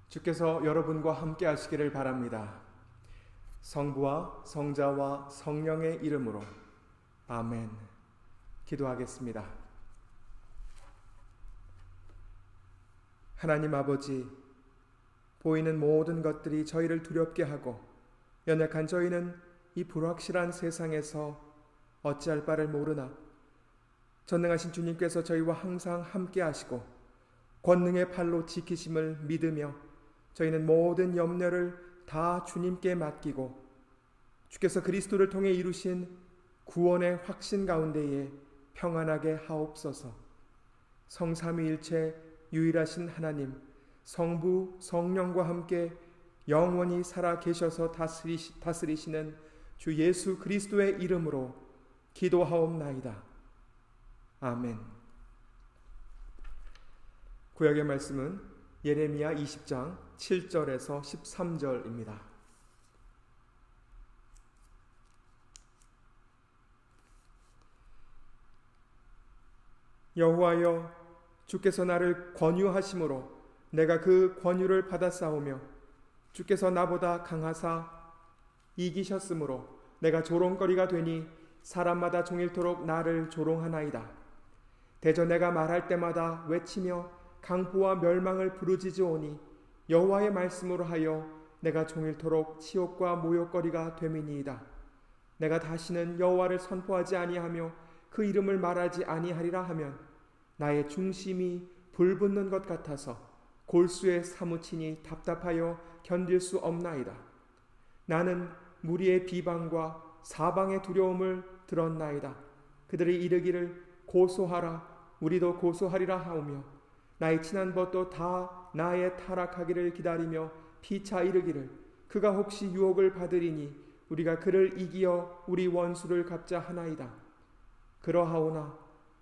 주께서 여러분과 함께 하시기를 바랍니다. 성부와 성자와 성령의 이름으로 아멘. 기도하겠습니다. 하나님 아버지, 보이는 모든 것들이 저희를 두렵게 하고 연약한 저희는 이 불확실한 세상에서 어찌할 바를 모르나 전능하신 주님께서 저희와 항상 함께 하시고 권능의 팔로 지키심을 믿으며 저희는 모든 염려를 다 주님께 맡기고 주께서 그리스도를 통해 이루신 구원의 확신 가운데에 평안하게 하옵소서. 성삼위일체 유일하신 하나님, 성부 성령과 함께 영원히 살아 계셔서 다스리시는 주 예수 그리스도의 이름으로 기도하옵나이다. 아멘. 구약의 말씀은 예레미야 20장 7절에서 13절입니다. 여호와여, 주께서 나를 권유하심으로 내가 그 권유를 받아싸우며 주께서 나보다 강하사 이기셨으므로 내가 조롱거리가 되니 사람마다 종일토록 나를 조롱하나이다. 대저 내가 말할 때마다 외치며 강포와 멸망을 부르짖으오니 여호와의 말씀으로 하여 내가 종일토록 치욕과 모욕거리가 됨이니이다. 내가 다시는 여호와를 선포하지 아니하며 그 이름을 말하지 아니하리라 하면 나의 중심이 불붙는 것 같아서 골수에 사무치니 답답하여 견딜 수 없나이다. 나는 무리의 비방과 사방의 두려움을 들었나이다. 그들이 이르기를 고소하라, 우리도 고소하리라 하오며 나의 친한 벗도 다 나의 타락하기를 기다리며 피차 이르기를 그가 혹시 유혹을 받으리니 우리가 그를 이기어 우리 원수를 갚자 하나이다. 그러하오나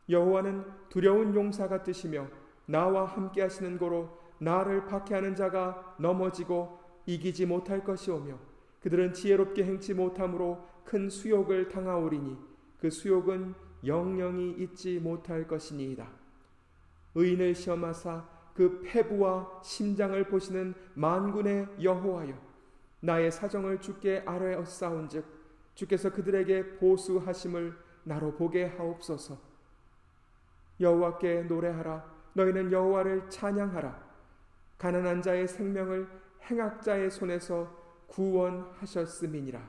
여호와는 두려운 용사 같으시며 나와 함께 하시는 고로 나를 박해하는 자가 넘어지고 이기지 못할 것이오며 그들은 지혜롭게 행치 못함으로 큰 수욕을 당하오리니 그 수욕은 영영이 잊지 못할 것이니이다. 의인을 시험하사 그 패부와 심장을 보시는 만군의 여호와여, 나의 사정을 주께 아뢰었사온즉 주께서 그들에게 보수하심을 나로 보게 하옵소서. 여호와께 노래하라, 너희는 여호와를 찬양하라. 가난한 자의 생명을 행악자의 손에서 구원하셨음이니라.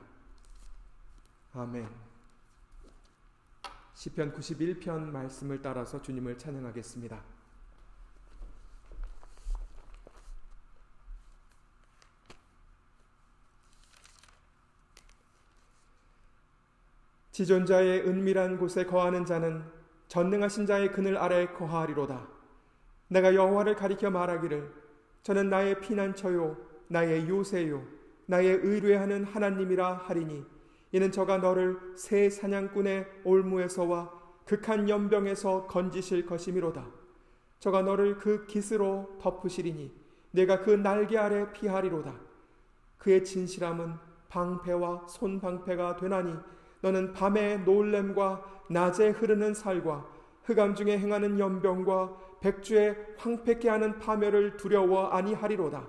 아멘. 시편 91편 말씀을 따라서 주님을 찬양하겠습니다. 지존자의 은밀한 곳에 거하는 자는 전능하신 자의 그늘 아래 거하리로다. 내가 여호와를 가리켜 말하기를 저는 나의 피난처요 나의 요새요 나의 의뢰하는 하나님이라 하리니 이는 저가 너를 새 사냥꾼의 올무에서와 극한 연병에서 건지실 것이미로다. 저가 너를 그 깃으로 덮으시리니 내가 그 날개 아래 피하리로다. 그의 진실함은 방패와 손방패가 되나니 너는 밤의 놀램과 낮에 흐르는 살과 흑암 중에 행하는 연병과 백주에 황폐케 하는 파멸을 두려워 아니하리로다.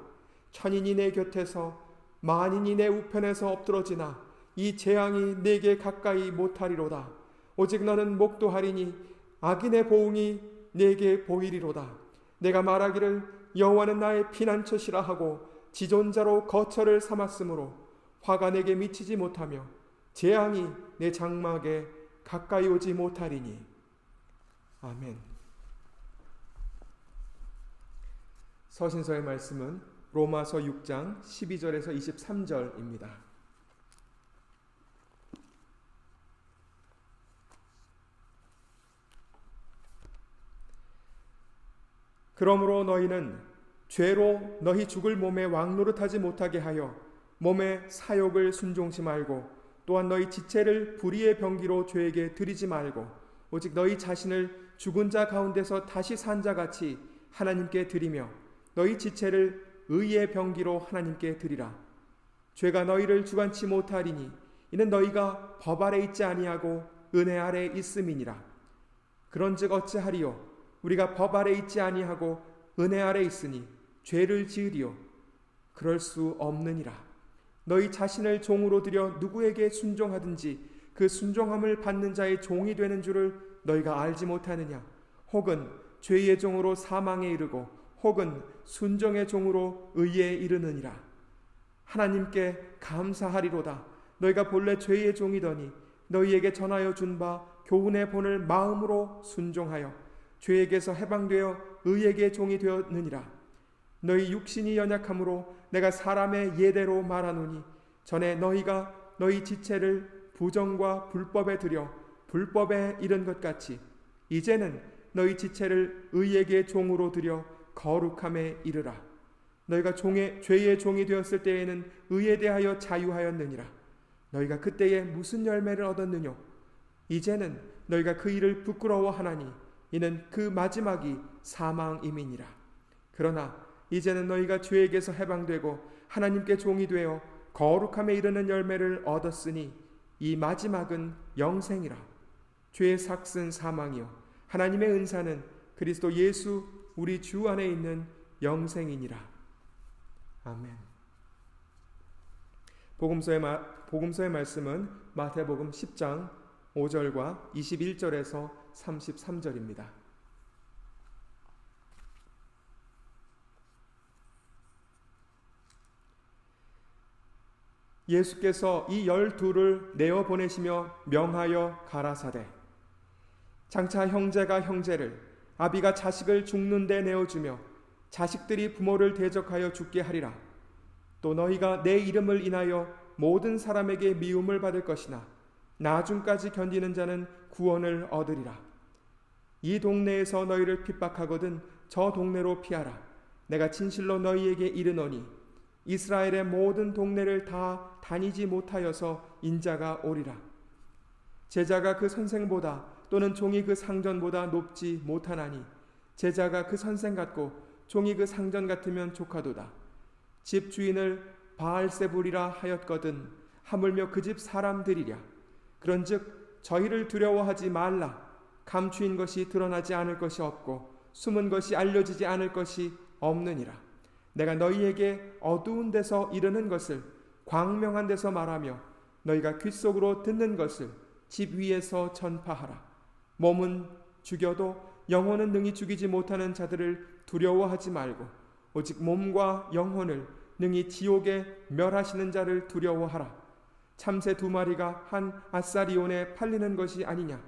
천인이 내 곁에서 만인이 내 우편에서 엎드러지나 이 재앙이 내게 가까이 못하리로다. 오직 너는 목도하리니 악인의 보응이 내게 보이리로다. 내가 말하기를 여호와는 나의 피난처시라 하고 지존자로 거처를 삼았으므로 화가 내게 미치지 못하며 재앙이 내 장막에 가까이 오지 못하리니. 아멘. 서신서의 말씀은 로마서 6장 12절에서 23절입니다. 그러므로 너희는 죄로 너희 죽을 몸에 왕노릇하지 못하게 하여 몸의 사욕을 순종치 말고 또한 너희 지체를 불의의 병기로 죄에게 드리지 말고 오직 너희 자신을 죽은 자 가운데서 다시 산 자같이 하나님께 드리며 너희 지체를 의의 병기로 하나님께 드리라. 죄가 너희를 주관치 못하리니 이는 너희가 법 아래 있지 아니하고 은혜 아래 있음이니라. 그런즉 어찌하리요? 우리가 법 아래 있지 아니하고 은혜 아래 있으니 죄를 지으리요? 그럴 수 없느니라. 너희 자신을 종으로 들여 누구에게 순종하든지 그 순종함을 받는 자의 종이 되는 줄을 너희가 알지 못하느냐? 혹은 죄의 종으로 사망에 이르고 혹은 순종의 종으로 의에 이르느니라. 하나님께 감사하리로다. 너희가 본래 죄의 종이더니 너희에게 전하여 준 바 교훈의 본을 마음으로 순종하여 죄에게서 해방되어 의에게 종이 되었느니라. 너희 육신이 연약함으로 내가 사람의 예대로 말하노니 전에 너희가 너희 지체를 부정과 불법에 들여 불법에 이른 것 같이 이제는 너희 지체를 의에게 종으로 들여 거룩함에 이르라. 너희가 죄의 종이 되었을 때에는 의에 대하여 자유하였느니라. 너희가 그때에 무슨 열매를 얻었느뇨? 이제는 너희가 그 일을 부끄러워하나니 이는 그 마지막이 사망임이니라. 그러나 이제는 너희가 죄에게서 해방되고 하나님께 종이 되어 거룩함에 이르는 열매를 얻었으니 이 마지막은 영생이라. 죄의 삭은 사망이요 하나님의 은사는 그리스도 예수 우리 주 안에 있는 영생이니라. 아멘. 복음서의 말씀은 마태복음 10장 5절과 21절에서 33절입니다. 예수께서 이 12를 내어 보내시며 명하여 가라사대 장차 형제가 형제를 아비가 자식을 죽는 데 내어주며 자식들이 부모를 대적하여 죽게 하리라. 또 너희가 내 이름을 인하여 모든 사람에게 미움을 받을 것이나 나중까지 견디는 자는 구원을 얻으리라. 이 동네에서 너희를 핍박하거든 저 동네로 피하라. 내가 진실로 너희에게 이르노니 이스라엘의 모든 동네를 다 다니지 못하여서 인자가 오리라. 제자가 그 선생보다 또는 종이 그 상전보다 높지 못하나니 제자가 그 선생 같고 종이 그 상전 같으면 족하도다. 집 주인을 바알세불이라 하였거든 하물며 그 집 사람들이랴. 그런즉 저희를 두려워하지 말라. 감추인 것이 드러나지 않을 것이 없고 숨은 것이 알려지지 않을 것이 없느니라. 내가 너희에게 어두운 데서 이르는 것을 광명한 데서 말하며 너희가 귓속으로 듣는 것을 집 위에서 전파하라. 몸은 죽여도 영혼은 능히 죽이지 못하는 자들을 두려워하지 말고 오직 몸과 영혼을 능히 지옥에 멸하시는 자를 두려워하라. 참새 2마리가 한 아사리온에 팔리는 것이 아니냐.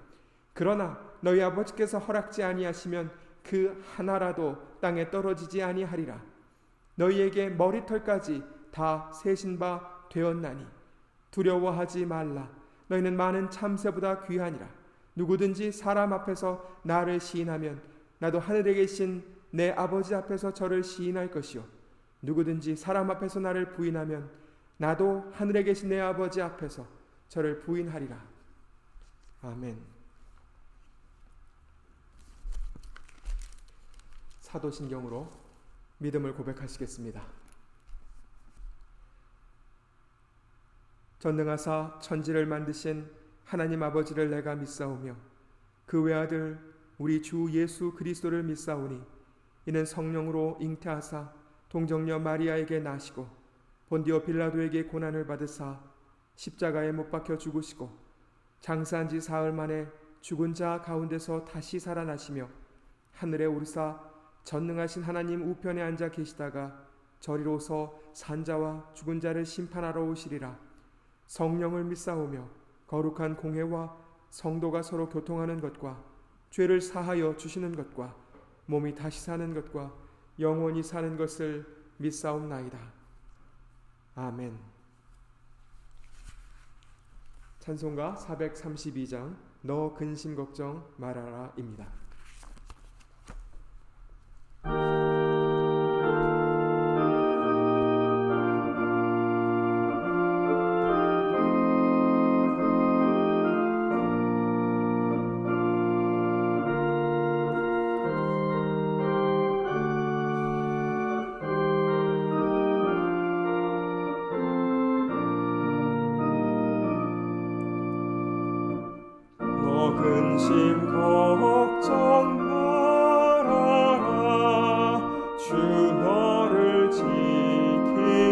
그러나 너희 아버지께서 허락지 아니하시면 그 하나라도 땅에 떨어지지 아니하리라. 너희에게 머리털까지 다 세신 바 되었나니 두려워하지 말라. 너희는 많은 참새보다 귀하니라. 누구든지 사람 앞에서 나를 시인하면 나도 하늘에 계신 내 아버지 앞에서 저를 시인할 것이요 누구든지 사람 앞에서 나를 부인하면 나도 하늘에 계신 내 아버지 앞에서 저를 부인하리라. 아멘. 사도신경으로 믿음을 고백하시겠습니다. 전능하사 천지를 만드신 하나님 아버지를 내가 믿사오며 그 외아들 우리 주 예수 그리스도를 믿사오니 이는 성령으로 잉태하사 동정녀 마리아에게 나시고 본디오 빌라도에게 고난을 받으사 십자가에 못 박혀 죽으시고 장사한 지 사흘 만에 죽은 자 가운데서 다시 살아나시며 하늘에 오르사 전능하신 하나님 우편에 앉아 계시다가 저리로서 산자와 죽은 자를 심판하러 오시리라. 성령을 믿사오며 거룩한 공회와 성도가 서로 교통하는 것과 죄를 사하여 주시는 것과 몸이 다시 사는 것과 영원히 사는 것을 믿사옵나이다. 아멘. 찬송가 432장 너 근심 걱정 말아라 입니다. 근심 걱정 말아라 주 너를 지키리라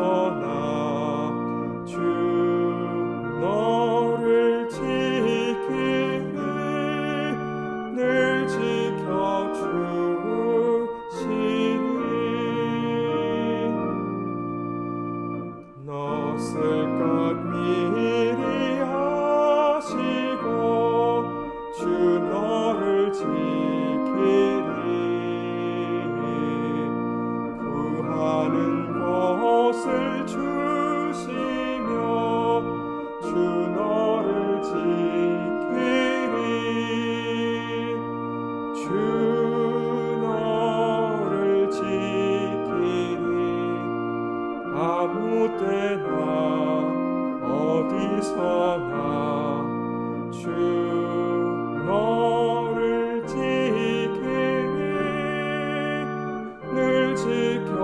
어디서나 주 너를 지키리 늘 지켜주시리 너 쓸 것 미리 아시고 주 너를 지키리 구하는 것을 주시며 주 너를 지키리 주 너를 지키리 아무 때나 어디서나 주 너를 지키리 늘 지켜주시리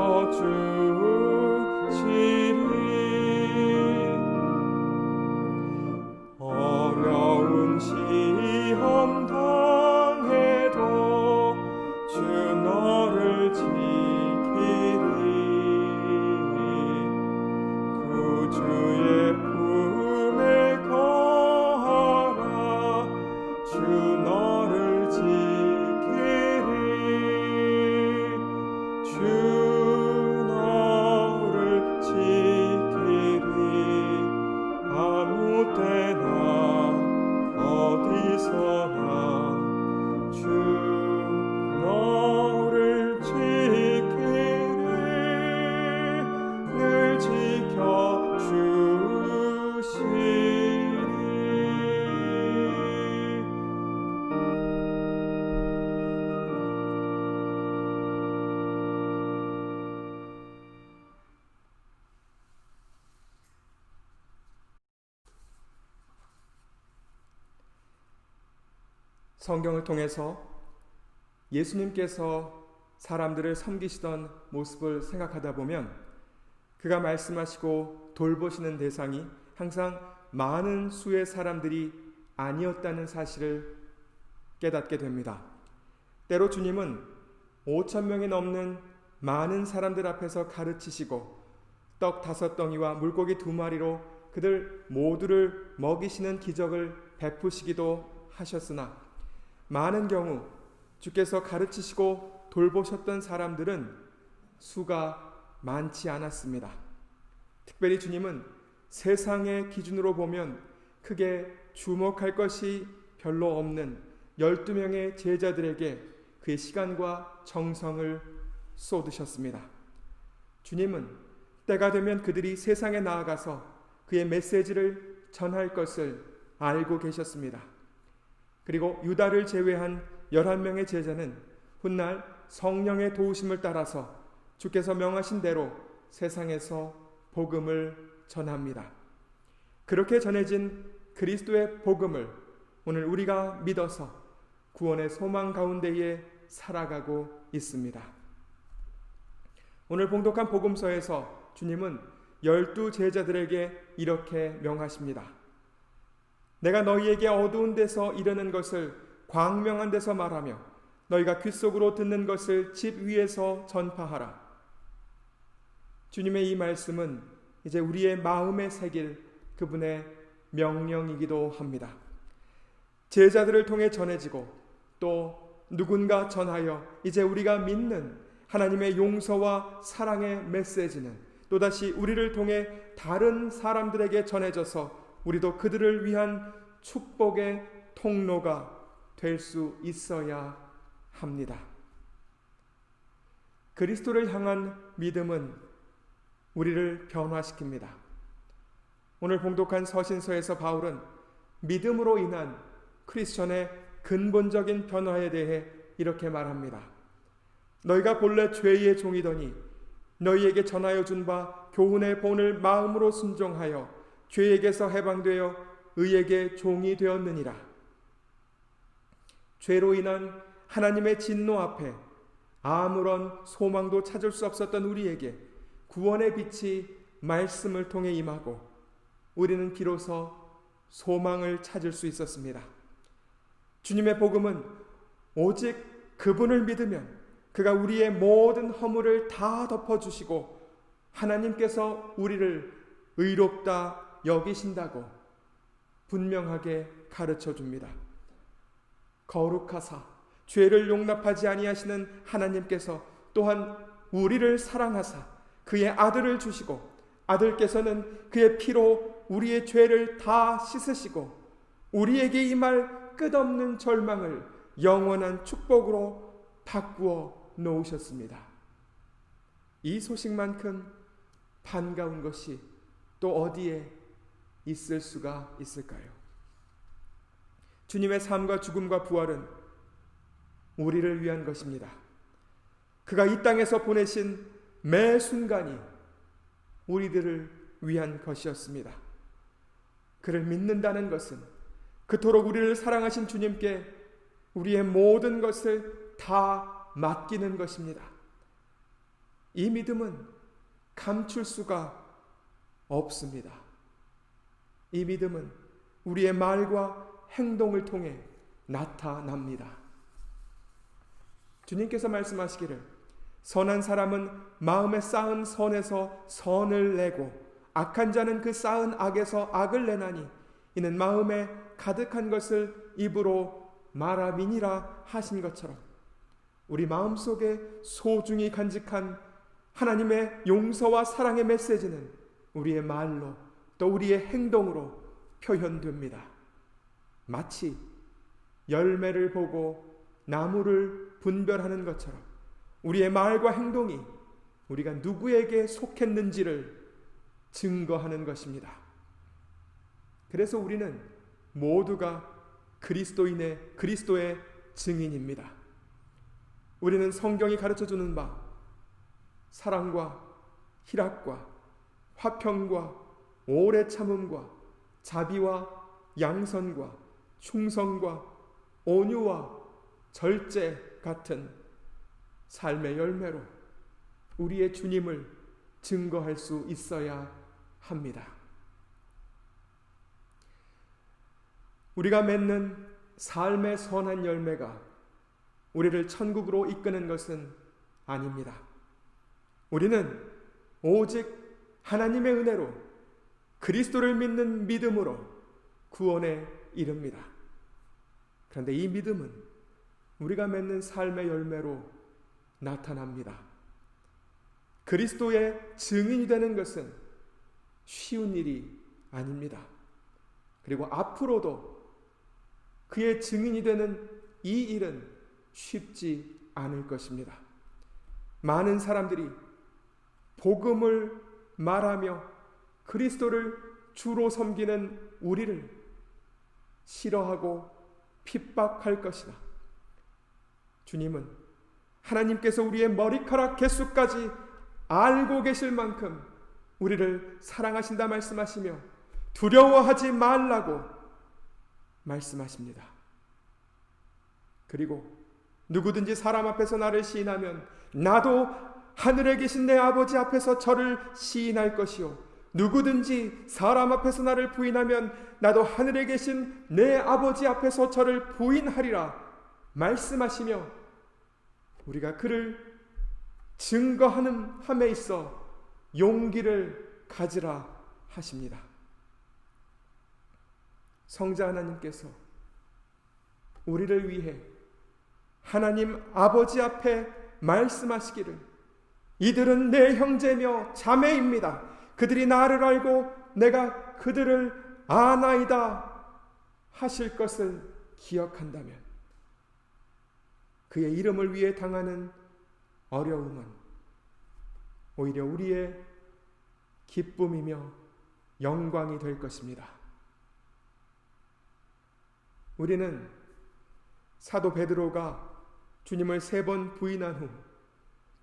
어려운 시험 당해도 주 너를 지키리 구주의 품에 거하라 주 너를 지키리 주 너를 지키리 아무 때나 어디서나 주 너를 지키리 늘 지켜주시리 성경을 통해서 예수님께서 사람들을 섬기시던 모습을 생각하다 보면 그가 말씀하시고 돌보시는 대상이 항상 많은 수의 사람들이 아니었다는 사실을 깨닫게 됩니다. 때로 주님은 5,000명이 넘는 많은 사람들 앞에서 가르치시고 떡 5덩이와 물고기 2마리로 그들 모두를 먹이시는 기적을 베푸시기도 하셨으나 많은 경우 주께서 가르치시고 돌보셨던 사람들은 수가 많지 않았습니다. 특별히 주님은 세상의 기준으로 보면 크게 주목할 것이 별로 없는 12명의 제자들에게 그의 시간과 정성을 쏟으셨습니다. 주님은 때가 되면 그들이 세상에 나아가서 그의 메시지를 전할 것을 알고 계셨습니다. 그리고 유다를 제외한 11명의 제자는 훗날 성령의 도우심을 따라서 주께서 명하신 대로 세상에서 복음을 전합니다. 그렇게 전해진 그리스도의 복음을 오늘 우리가 믿어서 구원의 소망 가운데에 살아가고 있습니다. 오늘 봉독한 복음서에서 주님은 12 제자들에게 이렇게 명하십니다. 내가 너희에게 어두운 데서 이르는 것을 광명한 데서 말하며 너희가 귓속으로 듣는 것을 집 위에서 전파하라. 주님의 이 말씀은 이제 우리의 마음에 새길 그분의 명령이기도 합니다. 제자들을 통해 전해지고 또 누군가 전하여 이제 우리가 믿는 하나님의 용서와 사랑의 메시지는 또다시 우리를 통해 다른 사람들에게 전해져서 우리도 그들을 위한 축복의 통로가 될 수 있어야 합니다. 그리스도를 향한 믿음은 우리를 변화시킵니다. 오늘 봉독한 서신서에서 바울은 믿음으로 인한 크리스천의 근본적인 변화에 대해 이렇게 말합니다. 너희가 본래 죄의 종이더니 너희에게 전하여 준 바 교훈의 본을 마음으로 순종하여 죄에게서 해방되어 의에게 종이 되었느니라. 죄로 인한 하나님의 진노 앞에 아무런 소망도 찾을 수 없었던 우리에게 구원의 빛이 말씀을 통해 임하고 우리는 비로소 소망을 찾을 수 있었습니다. 주님의 복음은 오직 그분을 믿으면 그가 우리의 모든 허물을 다 덮어주시고 하나님께서 우리를 의롭다 여기신다고 분명하게 가르쳐 줍니다. 거룩하사 죄를 용납하지 아니하시는 하나님께서 또한 우리를 사랑하사 그의 아들을 주시고, 아들께서는 그의 피로 우리의 죄를 다 씻으시고 우리에게 임할 끝없는 절망을 영원한 축복으로 바꾸어 놓으셨습니다. 이 소식만큼 반가운 것이 또 어디에 있을 수가 있을까요? 주님의 삶과 죽음과 부활은 우리를 위한 것입니다. 그가 이 땅에서 보내신 매 순간이 우리들을 위한 것이었습니다. 그를 믿는다는 것은 그토록 우리를 사랑하신 주님께 우리의 모든 것을 다 맡기는 것입니다. 이 믿음은 감출 수가 없습니다. 이 믿음은 우리의 말과 행동을 통해 나타납니다. 주님께서 말씀하시기를 선한 사람은 마음에 쌓은 선에서 선을 내고 악한 자는 그 쌓은 악에서 악을 내나니 이는 마음에 가득한 것을 입으로 말함이니라 하신 것처럼 우리 마음속에 소중히 간직한 하나님의 용서와 사랑의 메시지는 우리의 말로 또 우리의 행동으로 표현됩니다. 마치 열매를 보고 나무를 분별하는 것처럼 우리의 말과 행동이 우리가 누구에게 속했는지를 증거하는 것입니다. 그래서 우리는 모두가 그리스도의 증인입니다. 우리는 성경이 가르쳐주는 바 사랑과 희락과 화평과 오래 참음과 자비와 양선과 충성과 온유와 절제 같은 삶의 열매로 우리의 주님을 증거할 수 있어야 합니다. 우리가 맺는 삶의 선한 열매가 우리를 천국으로 이끄는 것은 아닙니다. 우리는 오직 하나님의 은혜로 그리스도를 믿는 믿음으로 구원에 이릅니다. 그런데 이 믿음은 우리가 맺는 삶의 열매로 나타납니다. 그리스도의 증인이 되는 것은 쉬운 일이 아닙니다. 그리고 앞으로도 그의 증인이 되는 이 일은 쉽지 않을 것입니다. 많은 사람들이 복음을 말하며 그리스도를 주로 섬기는 우리를 싫어하고 핍박할 것이다. 주님은 하나님께서 우리의 머리카락 개수까지 알고 계실 만큼 우리를 사랑하신다 말씀하시며 두려워하지 말라고 말씀하십니다. 그리고 누구든지 사람 앞에서 나를 시인하면 나도 하늘에 계신 내 아버지 앞에서 저를 시인할 것이요 누구든지 사람 앞에서 나를 부인하면 나도 하늘에 계신 내 아버지 앞에서 저를 부인하리라 말씀하시며 우리가 그를 증거하는 함에 있어 용기를 가지라 하십니다. 성자 하나님께서 우리를 위해 하나님 아버지 앞에 말씀하시기를 이들은 내 형제며 자매입니다. 그들이 나를 알고 내가 그들을 아나이다 하실 것을 기억한다면 그의 이름을 위해 당하는 어려움은 오히려 우리의 기쁨이며 영광이 될 것입니다. 우리는 사도 베드로가 주님을 3번 부인한 후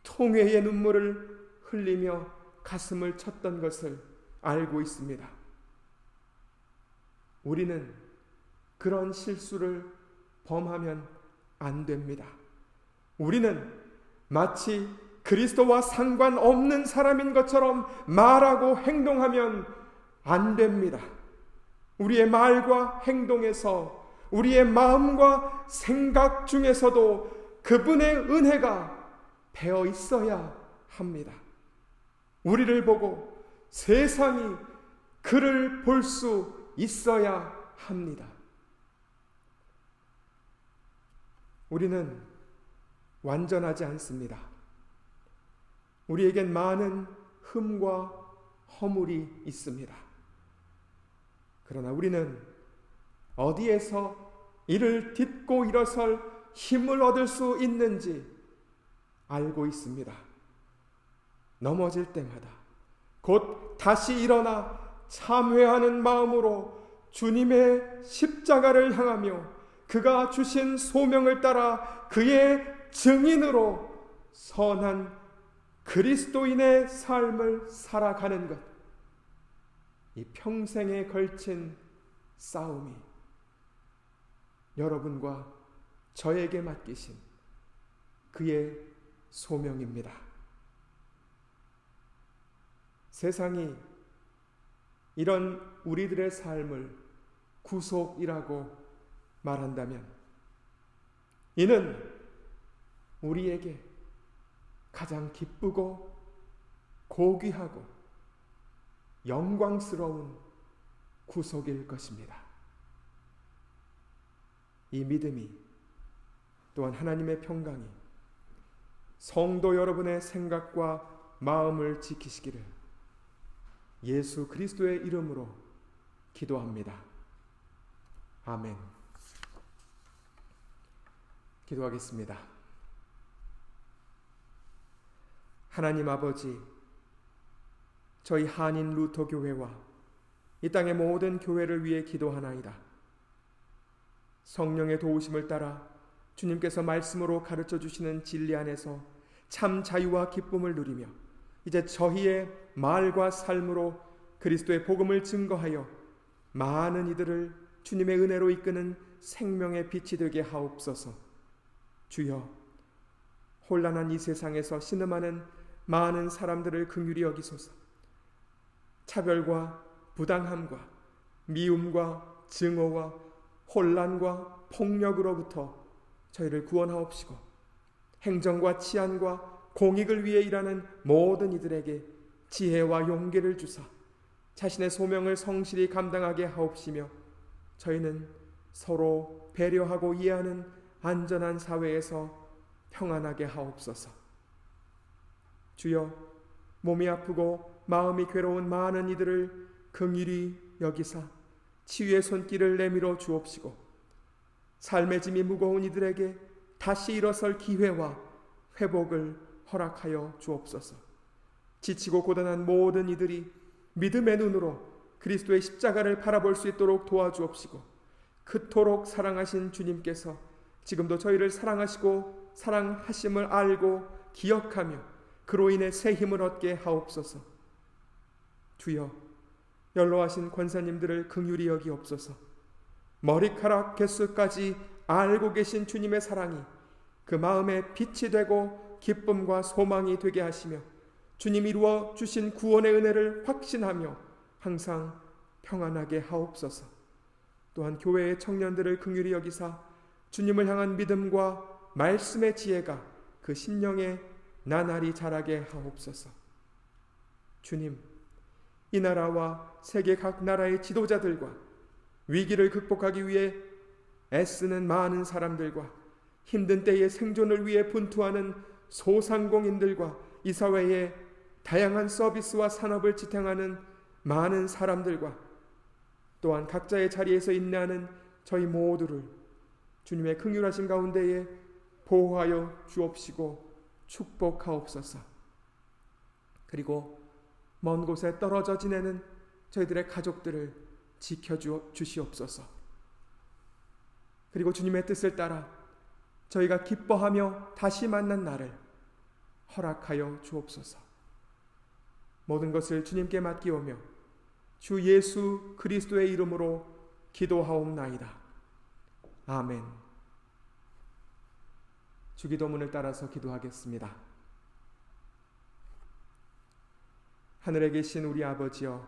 통회의 눈물을 흘리며 가슴을 쳤던 것을 알고 있습니다. 우리는 그런 실수를 범하면 안 됩니다. 우리는 마치 그리스도와 상관없는 사람인 것처럼 말하고 행동하면 안 됩니다. 우리의 말과 행동에서 우리의 마음과 생각 중에서도 그분의 은혜가 배어 있어야 합니다. 우리를 보고 세상이 그를 볼 수 있어야 합니다. 우리는 완전하지 않습니다. 우리에겐 많은 흠과 허물이 있습니다. 그러나 우리는 어디에서 이를 딛고 일어설 힘을 얻을 수 있는지 알고 있습니다. 넘어질 때마다 곧 다시 일어나 참회하는 마음으로 주님의 십자가를 향하며 그가 주신 소명을 따라 그의 증인으로 선한 그리스도인의 삶을 살아가는 것, 이 평생에 걸친 싸움이 여러분과 저에게 맡기신 그의 소명입니다. 세상이 이런 우리들의 삶을 구속이라고 말한다면 이는 우리에게 가장 기쁘고 고귀하고 영광스러운 구속일 것입니다. 이 믿음이 또한 하나님의 평강이 성도 여러분의 생각과 마음을 지키시기를 예수 그리스도의 이름으로 기도합니다. 아멘. 기도하겠습니다. 하나님 아버지, 저희 한인 루터 교회와 이 땅의 모든 교회를 위해 기도하나이다. 성령의 도우심을 따라 주님께서 말씀으로 가르쳐 주시는 진리 안에서 참 자유와 기쁨을 누리며 이제 저희의 말과 삶으로 그리스도의 복음을 증거하여 많은 이들을 주님의 은혜로 이끄는 생명의 빛이 되게 하옵소서. 주여, 혼란한 이 세상에서 신음하는 많은 사람들을 긍휼히 여기소서. 차별과 부당함과 미움과 증오와 혼란과 폭력으로부터 저희를 구원하옵시고 행정과 치안과 공익을 위해 일하는 모든 이들에게 지혜와 용기를 주사 자신의 소명을 성실히 감당하게 하옵시며 저희는 서로 배려하고 이해하는 안전한 사회에서 평안하게 하옵소서. 주여, 몸이 아프고 마음이 괴로운 많은 이들을 긍휼히 여기사 치유의 손길을 내밀어 주옵시고 삶의 짐이 무거운 이들에게 다시 일어설 기회와 회복을 허락하여 주옵소서. 지치고 고단한 모든 이들이 믿음의 눈으로 그리스도의 십자가를 바라볼 수 있도록 도와주옵시고 그토록 사랑하신 주님께서 지금도 저희를 사랑하시고 사랑하심을 알고 기억하며 그로 인해 새 힘을 얻게 하옵소서. 주여, 연로하신 권사님들을 긍휼히 여기옵소서. 머리카락 개수까지 알고 계신 주님의 사랑이 그 마음에 빛이 되고 기쁨과 소망이 되게 하시며 주님이 이루어 주신 구원의 은혜를 확신하며 항상 평안하게 하옵소서. 또한 교회의 청년들을 긍휼히 여기사 주님을 향한 믿음과 말씀의 지혜가 그 심령에 나날이 자라게 하옵소서. 주님, 이 나라와 세계 각 나라의 지도자들과 위기를 극복하기 위해 애쓰는 많은 사람들과 힘든 때의 생존을 위해 분투하는 소상공인들과 이 사회의 다양한 서비스와 산업을 지탱하는 많은 사람들과 또한 각자의 자리에서 인내하는 저희 모두를 주님의 긍휼하신 가운데에 보호하여 주옵시고 축복하옵소서. 그리고 먼 곳에 떨어져 지내는 저희들의 가족들을 지켜주시옵소서. 그리고 주님의 뜻을 따라 저희가 기뻐하며 다시 만난 날을 허락하여 주옵소서. 모든 것을 주님께 맡기오며 주 예수 그리스도의 이름으로 기도하옵나이다. 아멘. 주기도문을 따라서 기도하겠습니다. 하늘에 계신 우리 아버지여,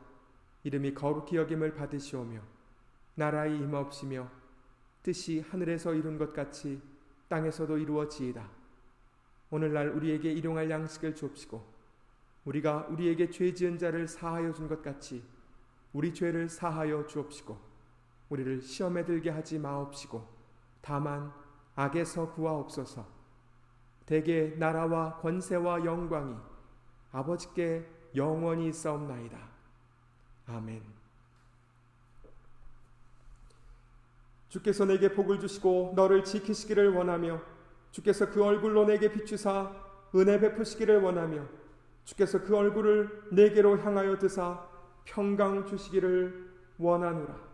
이름이 거룩히 여김을 받으시오며 나라의 임하옵시며 뜻이 하늘에서 이룬 것 같이 땅에서도 이루어지이다. 오늘날 우리에게 일용할 양식을 주옵시고 우리가 우리에게 죄 지은 자를 사하여 준 것 같이 우리 죄를 사하여 주옵시고 우리를 시험에 들게 하지 마옵시고 다만 악에서 구하옵소서. 대개 나라와 권세와 영광이 아버지께 영원히 있사옵나이다. 아멘. 주께서 내게 복을 주시고 너를 지키시기를 원하며 주께서 그 얼굴로 내게 비추사 은혜 베푸시기를 원하며 주께서 그 얼굴을 내게로 향하여 드사 평강 주시기를 원하노라.